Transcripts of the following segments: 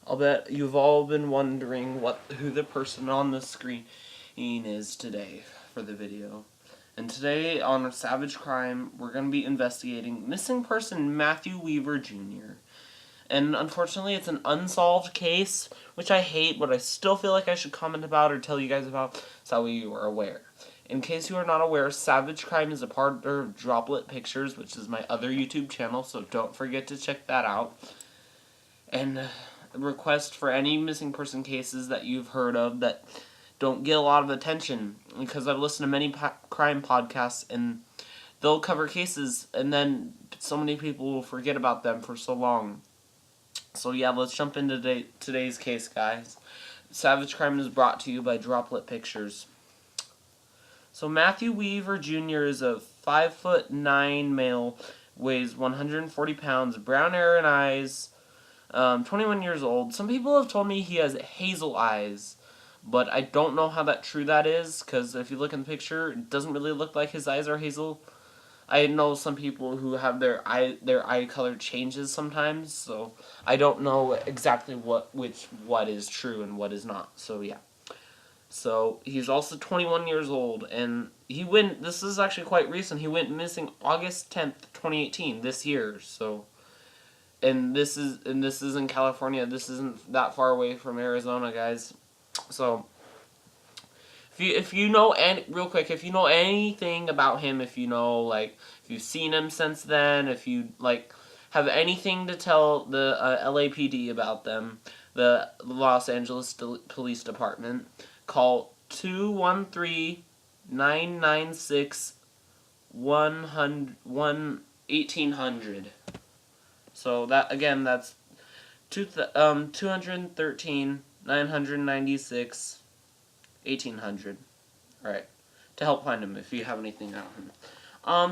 I'll bet you've all been wondering who the person on the screen is today for the video. And today on Savage Crime, we're going to be investigating missing person Matthew Weaver Jr. And unfortunately, it's an unsolved case, which I hate, but I still feel like I should comment about or tell you guys about so you are aware. In case you are not aware, Savage Crime is a part of Droplet Pictures, which is my other YouTube channel, so don't forget to check that out. And request for any missing person cases that you've heard of that don't get a lot of attention, because I've listened to many crime podcasts and they'll cover cases and then so many people will forget about them for so long. So yeah, let's jump into today's case, guys. Savage Crime is brought to you by Droplet Pictures. So Matthew Weaver Jr. is a 5'9" male, weighs 140 pounds, brown hair and eyes, 21 years old. Some people have told me he has hazel eyes, but I don't know how true that is, because if you look in the picture, it doesn't really look like his eyes are hazel. I know some people who have their eye color changes sometimes, so I don't know exactly what is true and what is not. So yeah. So he's also 21 years old, and this is actually quite recent. He went missing August 10th, 2018, this year. So and this is in California. This isn't that far away from Arizona, guys. So if you know if you know anything about him, if you know if you've seen him since then, if you have anything to tell the LAPD about them, the Los Angeles Police Department, call 213-996-1800. So that again, that's 213-996-1800. Alright. To help find him if you have anything about him.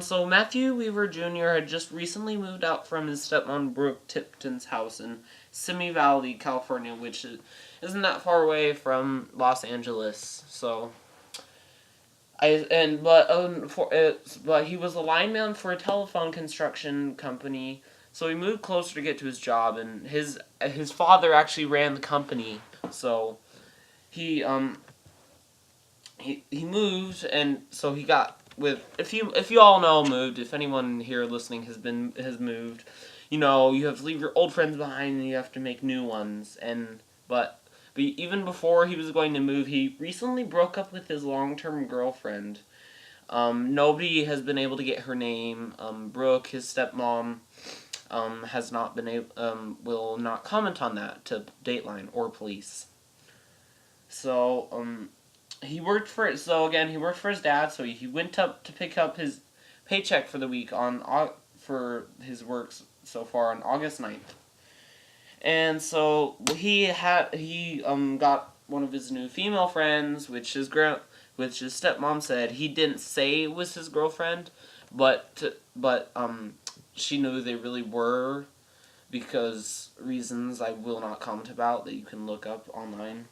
So Matthew Weaver Jr. had just recently moved out from his stepmom Brooke Tipton's house in Simi Valley, California, which isn't that far away from Los Angeles. So but he was a lineman for a telephone construction company. So he moved closer to get to his job, and his father actually ran the company. So he moved, and so he got with if you all know moved. If anyone here listening has moved, you know you have to leave your old friends behind, and you have to make new ones. But even before he was going to move, he recently broke up with his long-term girlfriend. Nobody has been able to get her name. Brooke, his stepmom, has not been will not comment on that to Dateline or police. So he worked for his dad. So he went up to pick up his paycheck for the week for his work so far on August 9th. And so he got one of his new female friends, which his stepmom said he didn't say it was his girlfriend, but she knew they really were, because reasons I will not comment about that you can look up online.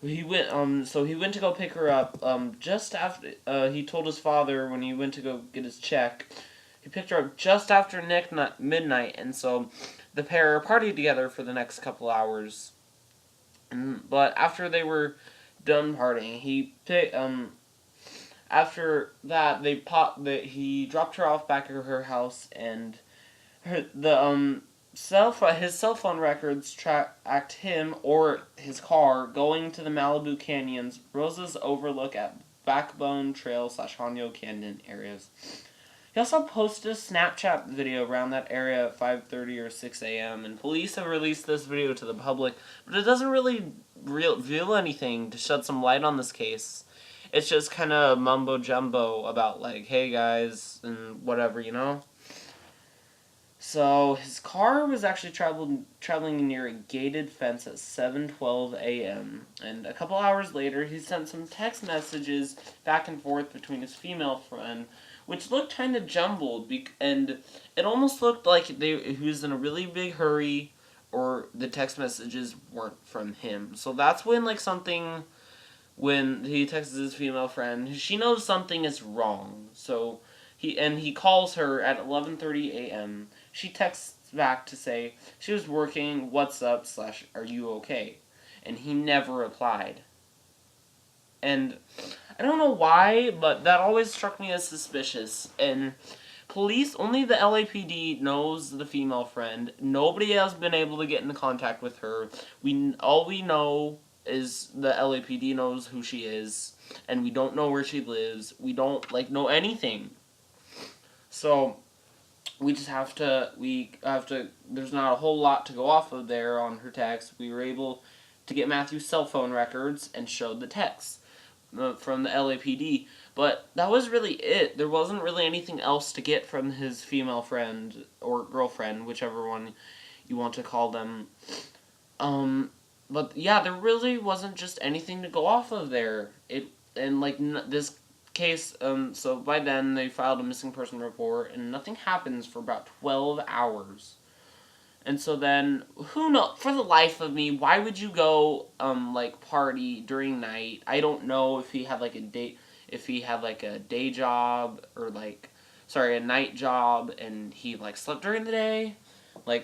He went to go pick her up just after he told his father when he went to go get his check. He picked her up just after midnight, and so the pair partied together for the next couple hours. But after they were done partying, after that he dropped her off back at her house, and his cell phone records tracked him or his car going to the Malibu Canyons, Roses Overlook at Backbone Trail / Hanyo Canyon areas. He also posted a Snapchat video around that area at 5:30 or 6 a.m. and police have released this video to the public, but it doesn't really reveal anything to shed some light on this case. It's just kind of mumbo jumbo about hey guys and whatever, you know. So his car was actually traveling near a gated fence at 7:12 a.m. and a couple hours later he sent some text messages back and forth between his female friend, which looked kind of jumbled, and it almost looked like he was in a really big hurry, or the text messages weren't from him. So that's when when he texts his female friend, she knows something is wrong. So he calls her at 11:30 a.m. She texts back to say she was working, what's up, / are you okay? And he never replied. And I don't know why, but that always struck me as suspicious. And police, only the LAPD knows the female friend. Nobody has been able to get into contact with her. All we know is the LAPD knows who she is, and we don't know where she lives. We don't know anything. So we have to. There's not a whole lot to go off of there on her text. We were able to get Matthew's cell phone records and showed the text from the LAPD, but that was really it. There wasn't really anything else to get from his female friend or girlfriend, whichever one you want to call them. But yeah, there really wasn't just anything to go off of there. This case. So by then they filed a missing person report, and nothing happens for about 12 hours. And so then, who knows? For the life of me, why would you go, party during night? I don't know if he had, a day job, or, a night job, and he, slept during the day.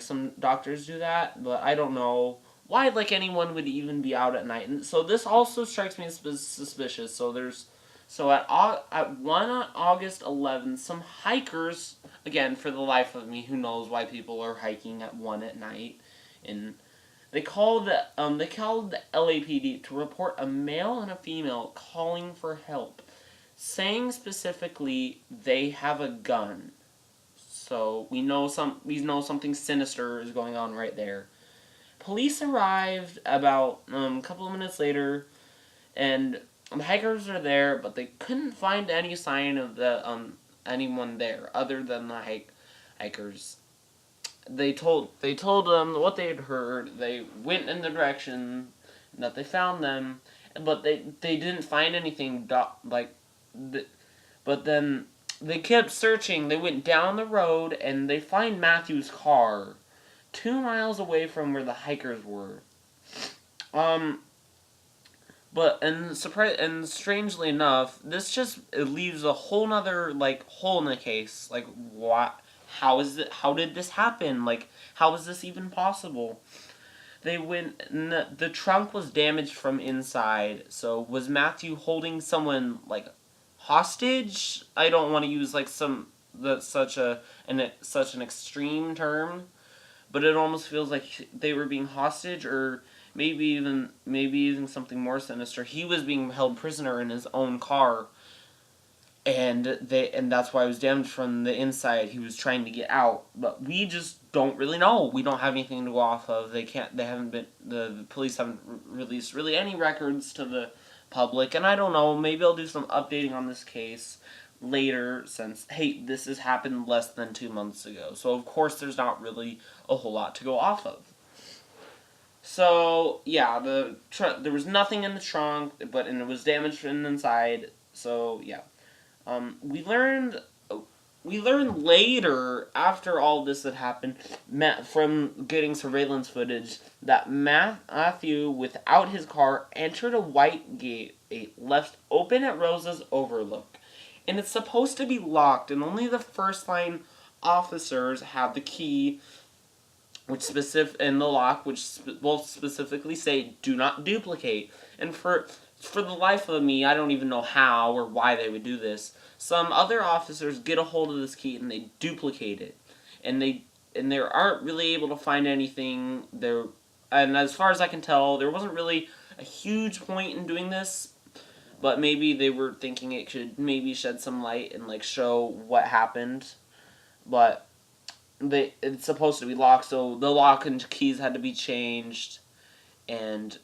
Some doctors do that, but I don't know why, anyone would even be out at night. And so this also strikes me as suspicious. So at August 11th, some hikers, again, for the life of me, who knows why people are hiking at 1 at night, and they called the LAPD to report a male and a female calling for help, saying specifically they have a gun. So we know something sinister is going on right there. Police arrived about a couple of minutes later, and the hikers are there, but they couldn't find any sign of anyone there other than the hikers. They told them what they had heard. They went in the direction that they found them, but they didn't find anything. But then they kept searching. They went down the road and they find Matthew's car, 2 miles away from where the hikers were. But strangely enough, this just leaves a whole nother hole in the case. What? How did this happen? How is this even possible? The trunk was damaged from inside. So was Matthew holding someone hostage? I don't want to use such an extreme term, but it almost feels like they were being hostage, or maybe even something more sinister. He was being held prisoner in his own car, and that's why it was damaged from the inside. He was trying to get out, but we just don't really know. We don't have anything to go off of. The police haven't released really any records to the public, and I don't know. Maybe I'll do some updating on this case later, since this has happened less than 2 months ago. So of course there's not really a whole lot to go off of. So yeah, there was nothing in the trunk, and it was damaged from the inside. So yeah, we learned later, after all this had happened, from getting surveillance footage, that Matthew, without his car, entered a white gate left open at Rosa's Overlook, and it's supposed to be locked, and only the first line officers have the key, in the lock, which will specifically say, "Do not duplicate." And for the life of me, I don't even know how or why they would do this. Some other officers get a hold of this key and they duplicate it, and they aren't really able to find anything there. And as far as I can tell, there wasn't really a huge point in doing this, but maybe they were thinking it could maybe shed some light and show what happened. But it's supposed to be locked, so the lock and keys had to be changed, and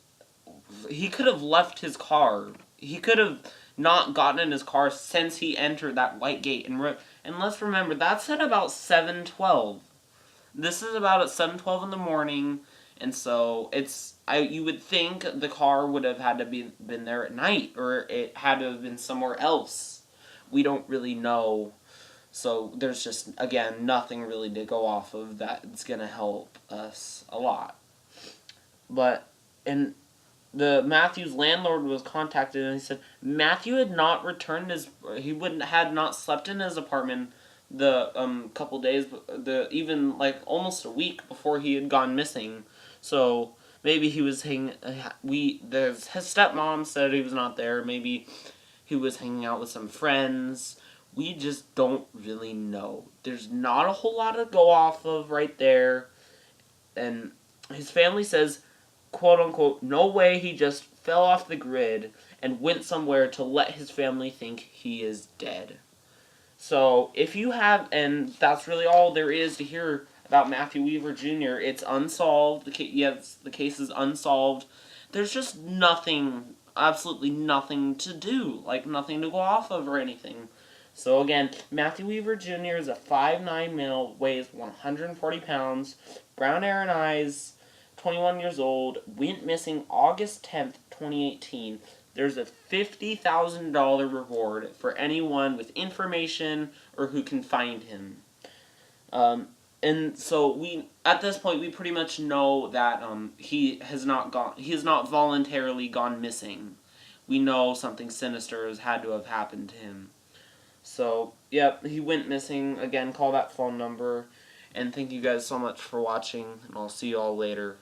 he could have left his car. He could have not gotten in his car since he entered that white gate. And let's remember, that's at about 7:12. This is about at 7:12 in the morning, and so you would think the car would have had to been there at night, or it had to have been somewhere else. We don't really know. So there's just, again, nothing really to go off of that's going to help us a lot. But, and Matthew's landlord was contacted, and he said Matthew had not returned had not slept in his apartment the couple days, even like almost a week before he had gone missing. So maybe he was his stepmom said he was not there. Maybe he was hanging out with some friends. We just don't really know. There's not a whole lot to go off of right there. And his family says, quote unquote, no way he just fell off the grid and went somewhere to let his family think he is dead. So, if you have, and that's really all there is to hear about Matthew Weaver Jr., it's unsolved. The case is unsolved. There's just nothing, absolutely nothing to do, like nothing to go off of or anything. So again, Matthew Weaver Jr. is a 5'9" male, weighs 140 pounds, brown hair and eyes, 21 years old, went missing August 10th, 2018. There's a $50,000 reward for anyone with information or who can find him. And so at this point, we pretty much know that he has not voluntarily gone missing. We know something sinister has had to have happened to him. So, yep, he went missing. Again, call that phone number. And thank you guys so much for watching, and I'll see you all later.